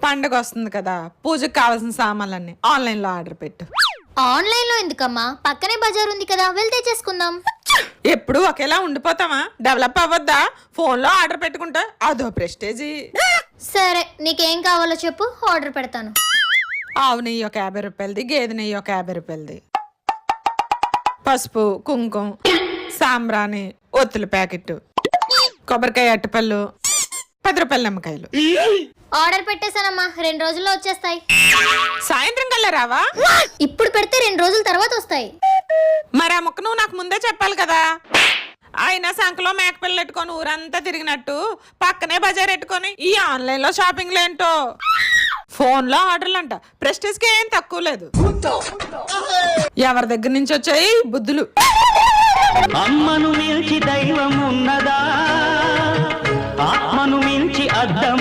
పండగ వస్తుంది కదా, పూజకు కావాల్సిన సామాన్లన్నీ ఆన్లైన్ లో ఆర్డర్ పెట్టు. ఆన్లైన్ లో ఎందుకమ్మా, పక్కనే బజార్ ఉంది కదా, వెళ్తే చేసుకుందాం. ఎప్పుడు ఒకేలా ఉండిపోతామా? డెవలప్ అవ్వద్దా? ఫోన్ లో ఆర్డర్ పెట్టుకుంటా అదో ప్రెస్టేజీ. సరే, నీకేం కావాలో చెప్పు, ఆర్డర్ పెడతాను. ఆవు నెయ్యి ఒక 50 రూపాయలది, గేదె నెయ్యి ఒక 50 రూపాయలది, పసుపు, కుంకుమ, సాంబ్రాణి, ఒత్తుల ప్యాకెట్, కొబ్బరికాయ అట్టపళ్ళు, 10 రూపాయల నిమ్మకాయలు. ఆర్డర్ పెట్టేశానమ్మా, 2 రోజుల్లో వచ్చేస్తాయి. సాయంత్రం కల్లా రావా? ఇప్పుడు పెడితే 2 రోజుల తర్వాత వస్తాయి. మరి ఆ ముక్క నువ్వు నాకు ముందే చెప్పాలి కదా. అయినా సంకలో మేకపిల్లలు పెట్టుకొని ఊరంతా తిరిగినట్టు పక్కనే బజార్ పెట్టుకొని ఈ ఆన్లైన్ లో షాపింగ్లు ఏంటో. ఫోన్ లో ఆర్డర్లు అంట, ప్రెస్టేజ్ కి ఏం తక్కువ లేదు. ఎవరి దగ్గర నుంచి వచ్చాయి బుద్ధులు? అమ్మను మించి దైవం ఉన్నదా, ఆత్మను మించి అద్దం